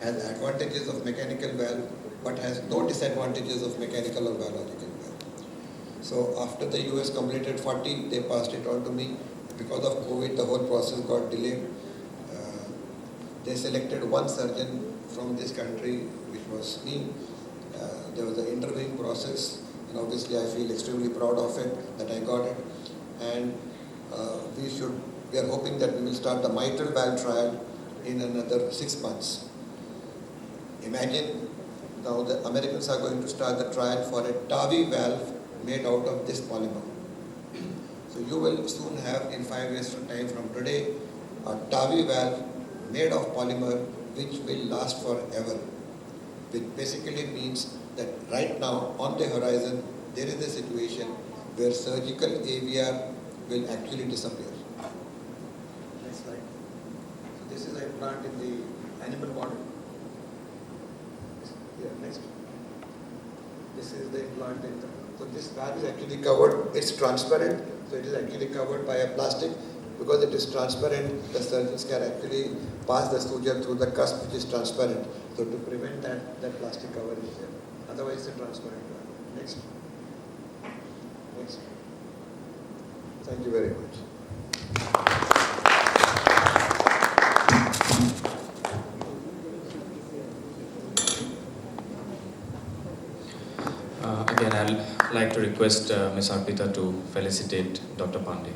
has advantages of mechanical valve, but has no disadvantages of mechanical or biological valve. So after the US completed 40, they passed it on to me. Because of COVID, the whole process got delayed. They selected one surgeon from this country, which was me. There was an interviewing process, and obviously I feel extremely proud of it, that I got it. And we are hoping that we will start the mitral valve trial in another 6 months. Imagine now the Americans are going to start the trial for a 𝗬𝗓𝗓 valve made out of this polymer. So you will soon have, in 5 years from time from today, a 𝗬𝗓𝗓 valve made of polymer which will last forever. Which basically means that right now on the horizon there is a situation where surgical AVR will actually disappear. Next slide. So this is an implant in the animal model. Yeah, next. This is the implant in the... So this valve is actually covered, it's transparent, so it is actually covered by a plastic. Because it is transparent, the surgeons can actually pass the suture through the cusp which is transparent. So to prevent that plastic cover is there. Otherwise it's a transparent valve. Next. Next. Thank you very much. Again, I'd like to request Ms. Arpita to felicitate Dr. Pandey.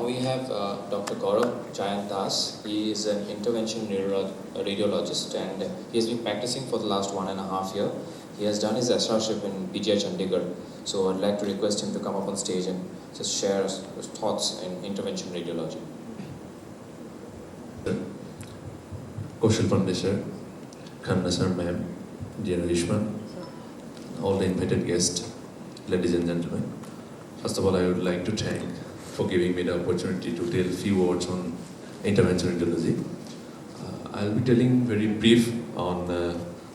we have Dr. 𝗟𝗜𝗡𝗞. He is an interventional radiologist and he has been practicing for the last 1.5 years. He has done his SRship in 𝗦𝗢𝗔𝗟. So I'd like to request him to come up on stage and just share his thoughts in interventional radiology. Kaushal Pandey sir, Khanna sir, ma'am, dear Rishma, all the invited guests, ladies and gentlemen. First of all, I would like to thank for giving me the opportunity to tell a few words on interventional radiology. I'll be telling very brief on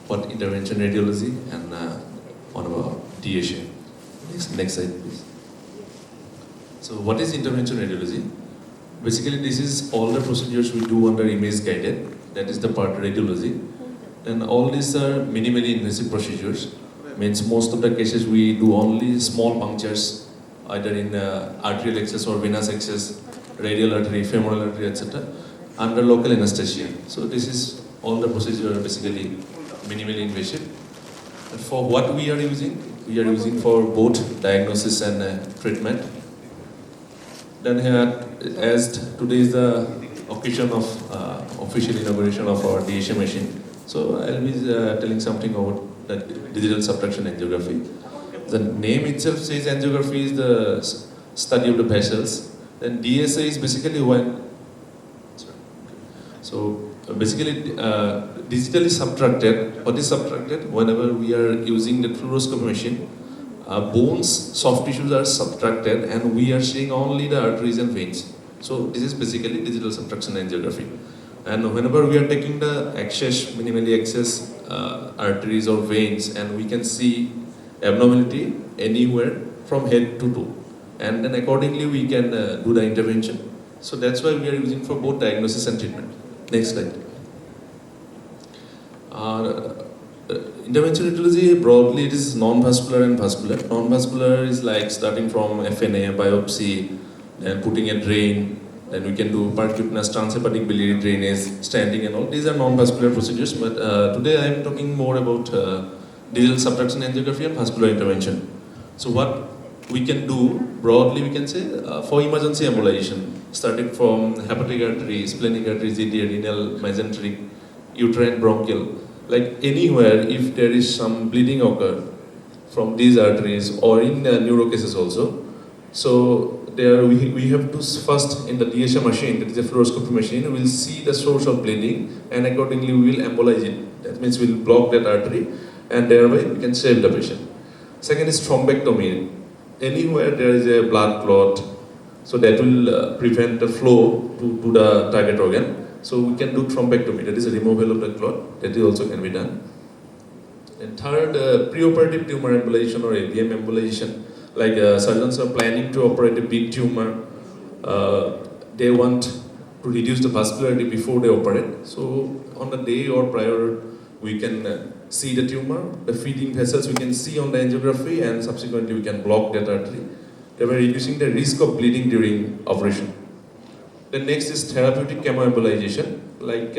what interventional radiology and on our DSA. Next slide, please. So, what is interventional radiology? Basically, this is all the procedures we do under image guided. That is the part radiology. And all these are minimally invasive procedures. Means most of the cases we do only small punctures, either in arterial access or venous access, radial artery, femoral artery, etc., under local anesthesia. So this is all the procedures are basically minimally invasive. And for what we are using for both diagnosis and treatment. Then here, as today is the occasion of official inauguration of our DSA machine, so I'll be telling something about the digital subtraction angiography. The name itself says angiography is the study of the vessels. Then DSA is basically when, so basically digitally subtracted. What is subtracted? Whenever we are using the fluoroscopy machine, bones, soft tissues are subtracted and we are seeing only the arteries and veins. So this is basically digital subtraction angiography. And whenever we are taking the access, minimally access arteries or veins, and we can see abnormality anywhere from head to toe. And then accordingly we can do the intervention. So that's why we are using for both diagnosis and treatment. Next slide. Interventional radiology, broadly it is non-vascular and vascular. Non-vascular is like starting from FNA, biopsy, and putting a drain, then we can do percutaneous transhepatic biliary drainage, stenting and all. These are non-vascular procedures, but today I am talking more about digital subtraction angiography and vascular intervention. So what we can do, broadly we can say, for emergency embolization, starting from hepatic artery, splenic artery, GD, renal, mesenteric, uterine, bronchial, like anywhere if there is some bleeding occur from these arteries or in neuro cases also. So there we have to first in the DSA machine, that is a fluoroscopy machine, we will see the source of bleeding and accordingly we will embolize it. That means we will block that artery and thereby we can save the patient. Second is thrombectomy. Anywhere there is a blood clot, so that will prevent the flow to the target organ. So we can do thrombectomy, that is a removal of the clot, that also can be done. And third, preoperative tumor embolization or AVM embolization. Like surgeons are planning to operate a big tumor, they want to reduce the vascularity before they operate. So on the day or prior, we can see the tumor, the feeding vessels we can see on the angiography, and subsequently we can block that artery, thereby reducing the risk of bleeding during operation. The next is therapeutic chemoembolization, like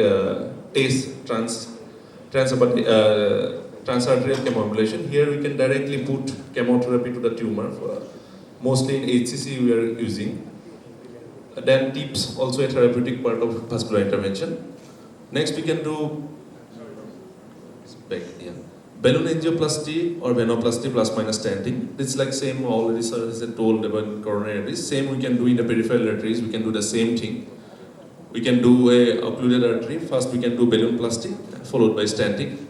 transarterial chemoembolization. Here we can directly put chemotherapy to the tumor. Mostly in HCC we are using. Then TIPS, also a therapeutic part of vascular intervention. Next we can do balloon angioplasty or venoplasty plus minus stenting. This is like same already sir has told about coronary arteries. Same we can do in the peripheral arteries. We can do the same thing. We can do a occluded artery. First we can do balloon plasty followed by stenting.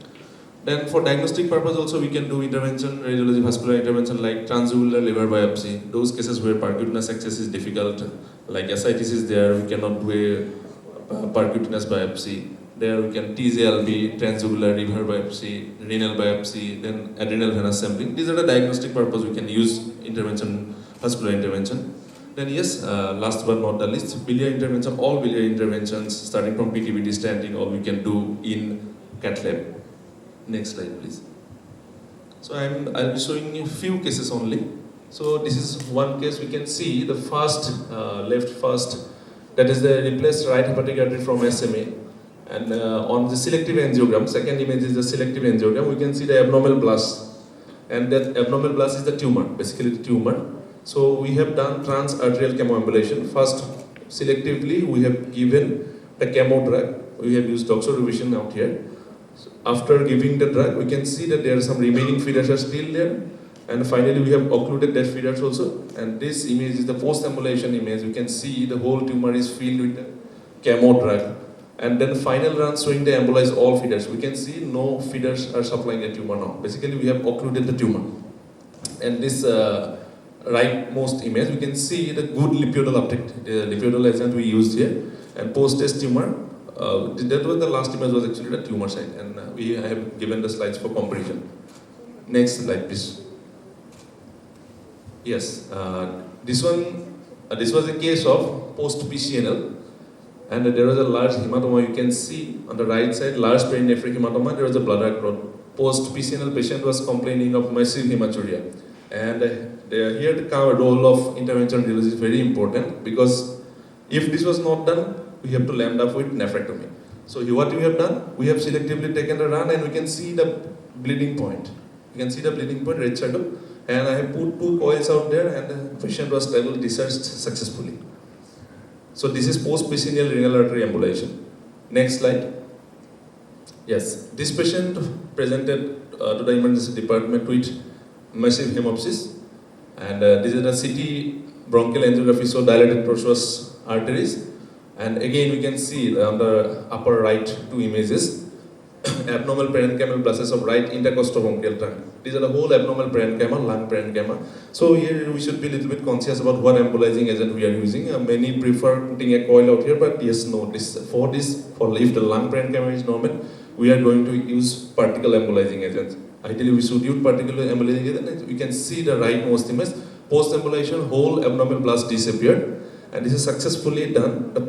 Then for diagnostic purpose also we can do intervention, radiology, vascular intervention like transjugular liver biopsy. Those cases where percutaneous access is difficult, like ascites is there, we cannot do a percutaneous biopsy. There we can TZLB, transjugular liver biopsy, renal biopsy, then adrenal venous sampling. These are the diagnostic purpose we can use intervention, vascular intervention. Then yes, last but not the least, biliary intervention, all biliary interventions starting from PTBT stenting, all we can do in Cathlab. Next slide please. So I'll be showing you a few cases only. So this is one case we can see the first, left first, that is the replaced right hepatic artery from SMA. And on the selective angiogram, second image is the selective angiogram, we can see the abnormal blast. And that abnormal blast is the tumor, basically the tumor. So we have done trans-arterial chemoembolization. First, selectively, we have given the chemo drug. We have used doxorubicin out here. So after giving the drug, we can see that there are some remaining feeders are still there. And finally, we have occluded that feeders also. And this image is the post-embolization image. You can see the whole tumor is filled with the chemo drug. And then final run showing the embolized all feeders. We can see no feeders are supplying the tumor now. Basically, we have occluded the tumor. And this rightmost image, we can see the good lipidal uptake, the lipidal agent we used here. And post-test tumor, that was the last image was actually the tumor site. And we have given the slides for comparison. Next slide, please. Yes, this was a case of post-PCNL. And there was a large hematoma. You can see on the right side, large perinephric hematoma. There was a bladder clot. Post-PCNL patient was complaining of massive hematuria. And here the role of interventional radiology is very important, because if this was not done, we have to land up with nephrectomy. So what we have done, we have selectively taken the run, and we can see the bleeding point. You can see the bleeding point, red circle. And I have put 2 coils out there, and the patient was stable, discharged successfully. So this is post-PCNL renal artery embolization. Next slide. Yes, this patient presented to the emergency department with massive hemopsis, and this is the CT bronchial angiography, so dilated tortuous arteries. And again, we can see on the upper right 2 images, abnormal parenchymal blasts of right intercostal trunk. These are the whole abnormal parenchyma, lung parenchyma. So here we should be a little bit conscious about what embolizing agent we are using. Many prefer putting a coil out here, but yes, no. For if the lung parenchyma is normal, we are going to use particle embolizing agents. Ideally, we should use particle embolizing agent. We can see the rightmost image. Post-embolization, whole abnormal blast disappeared, and this is successfully done. The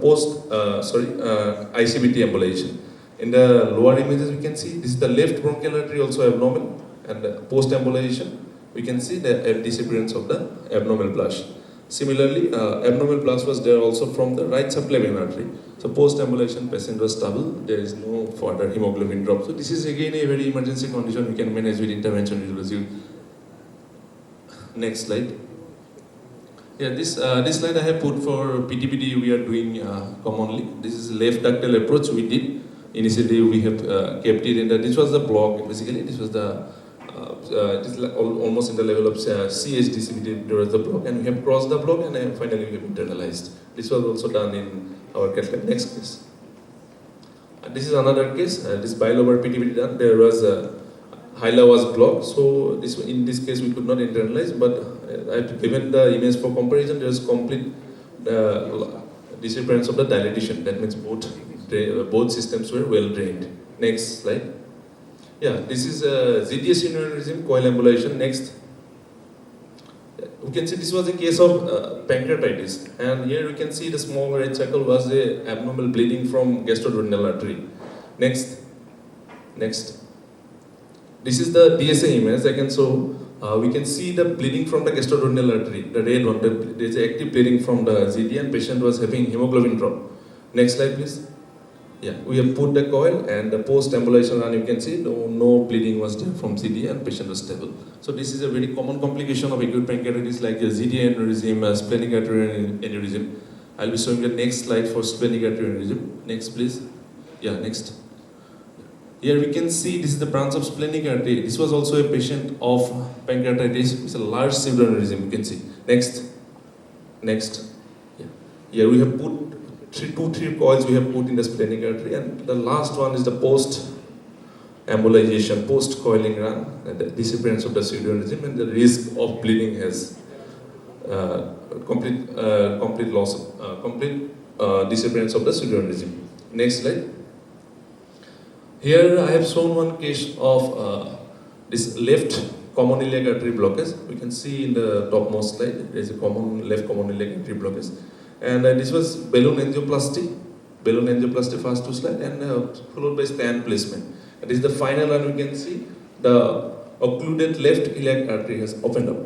ICBT embolization. In the lower images, we can see this is the left bronchial artery also abnormal, and post-embolization, we can see the disappearance of the abnormal blast. Similarly, abnormal blast was there also from the right subclavian artery. So post-embolization patient was stable, there is no further hemoglobin drop. So this is again a very emergency condition we can manage with intervention radiology. Next slide. Yeah, this slide I have put for PTPD we are doing commonly. This is left ductal approach we did. Initially, we have kept it in the, this was the block, basically, this was the, it is almost in the level of CHDC, there was the block, and we have crossed the block, and then finally we have internalized. This was also done in our Cathlab. Next case. This is another case, this bilobar PTPD done, there was a hyla was blocked, so in this case we could not internalize, but I have given the image for comparison. There is complete disappearance of the dilatation, that means both systems were well drained. Next slide. Yeah, this is ZDS aneurysm coil embolization. Next. We can see this was a case of pancreatitis, and here we can see the small red circle was the abnormal bleeding from gastroduodenal artery. Next. This is the DSA image. I can show. We can see the bleeding from the gastroduodenal artery, the red one. There is active bleeding from the ZD, and patient was having hemoglobin drop. Next slide, please. Yeah, we have put the coil, and the post-embolization run, you can see no bleeding was there from ZD, and patient was stable. So this is a very common complication of acute pancreatitis like ZD aneurysm, splenic arterial aneurysm. I'll be showing the next slide for splenic arterial aneurysm. Next, please. Yeah, next. Here we can see this is the branch of splenic artery. This was also a patient of pancreatitis. It's a large pseudoaneurysm. You can see. Next. Yeah. Here we have put three coils we have put in the splenic artery, and the last one is the post-embolization, post-coiling run, and the disappearance of the pseudoaneurysm, and the risk of bleeding has complete disappearance of the pseudoaneurysm. Next slide. Here I have shown one case of this left common iliac artery blockage. We can see in the topmost slide there is a left common iliac artery blockage. And this was balloon angioplasty first 2 slides, and followed by stand placement. And this is the final one. We can see the occluded left iliac artery has opened up.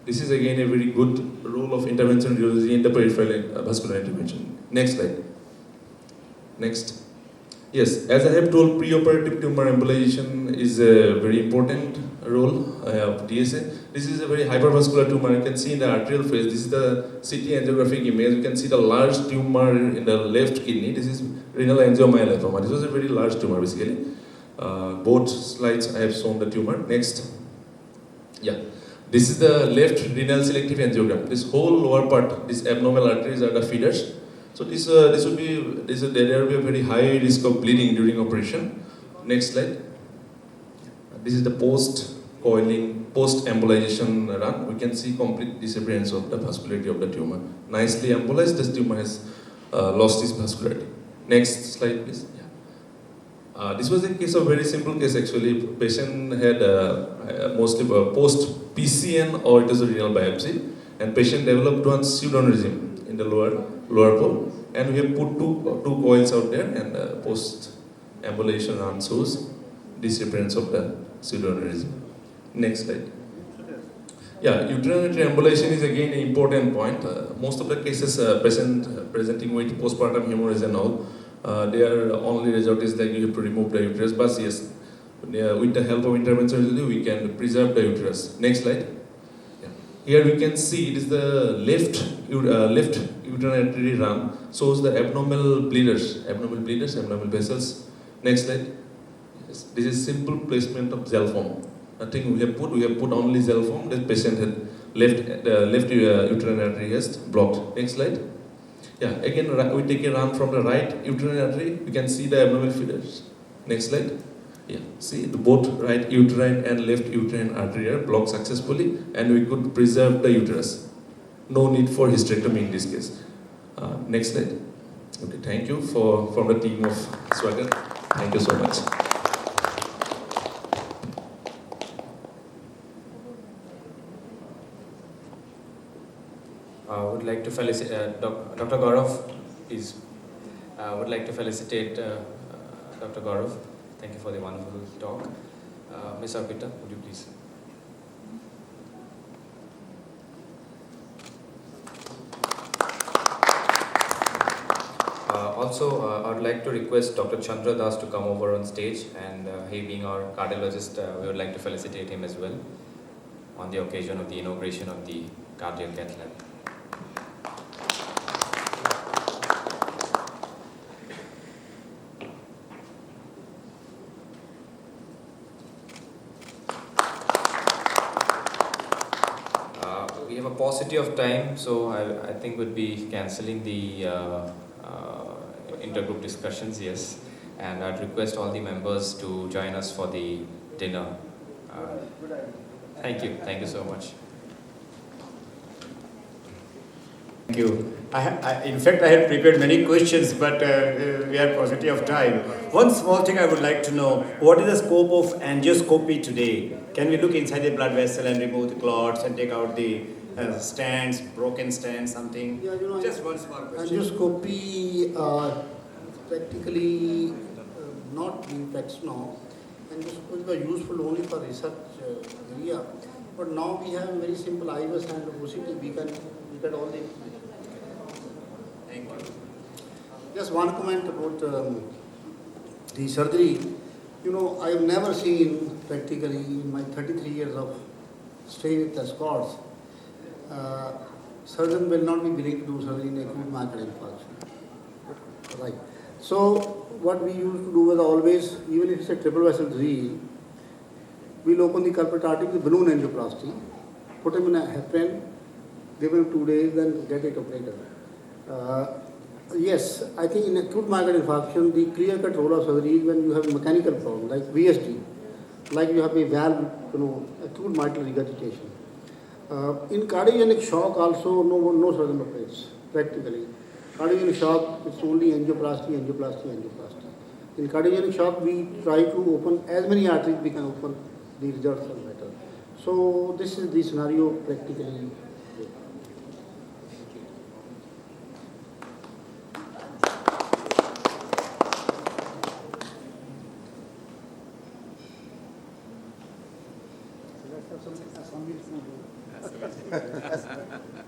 This is again a very good role of intervention radiology in the peripheral vascular intervention. Next slide. Next. Yes, as I have told, preoperative tumor embolization is a very important role of DSA. This is a very hypervascular tumor. You can see in the arterial phase. This is the CT angiographic image. You can see the large tumor in the left kidney. This is renal angiomyolipoma. This was a very large tumor basically. Both slides I have shown the tumor. Next. Yeah. This is the left renal selective angiogram. This whole lower part, these abnormal arteries are the feeders. So there will be a very high risk of bleeding during operation. Next slide. This is the post-coiling, post-embolization run. We can see complete disappearance of the vascularity of the tumor. Nicely embolized, this tumor has lost its vascularity. Next slide, please. Yeah. This was a case of very simple case actually. Patient had mostly post-PCN or it was a renal biopsy, and patient developed one pseudoaneurysm in the lower pole, and we have put two coils out there, and post-embolization run shows disappearance of the pseudoaneurysm. Next slide. Yeah, uterine embolization is again an important point. Most of the cases presenting with postpartum hemorrhage and all, their only result is that you have to remove the uterus. But yes, with the help of interventional radiology, we can preserve the uterus. Next slide. Yeah. Here we can see it is the left uterine artery run shows the abnormal bleeders, abnormal vessels. Next slide. Yes. This is simple placement of gel foam. Nothing we have put only gel foam. The patient had left uterine artery has blocked. Next slide. Yeah, again we take a run from the right uterine artery. We can see the abnormal feeders. Next slide. Yeah, see both right uterine and left uterine artery are blocked successfully, and we could preserve the uterus. No need for hysterectomy in this case. Next slide. Okay, thank you from the team of Swagat. Thank you so much. Would like to felicitate Dr. Gaurav, please. Would like to felicitate Dr. Gaurav. Thank you for the wonderful talk. Ms. Arpita, would you please? Also, I would like to request Dr. Chandra Das to come over on stage, and he being our cardiologist, we would like to felicitate him as well on the occasion of the inauguration of the cardiac Cathlab. We have a paucity of time, so I think we'd be cancelling the intergroup discussions, yes. And I'd request all the members to join us for the dinner. Thank you so much. Thank you. In fact, I had prepared many questions, but we are paucity of time. One small thing I would like to know, what is the scope of angioscopy today? Can we look inside the blood vessel and remove the clots and take out the stents, broken stents, something? Yeah, just one small question. Angioscopy practically not being practiced now. Angioscopy were useful only for research area. But now we have very simple IVS and OCT. We can look at all the. Thank you. Just one comment about the surgery. I have never seen practically in my 33 years of stay with the Scots, surgeon will not be willing to do surgery in acute myocardial infarction. Right. So what we used to do was always, even if it's a triple vessel disease, we'll open the culprit artery with balloon angioplasty, put him in a heparin, give him 2 days, then get it operated. Yes, I think in acute myocardial infarction, the clear-cut role of surgery is when you have a mechanical problem, like VSD, like you have a valve, acute mitral regurgitation. In cardiogenic shock also, no surgeon operates, practically. Cardiogenic shock, it's only angioplasty. In cardiogenic shock, we try to open as many arteries we can open, the results are better. So this is the scenario practically. Let's have some food.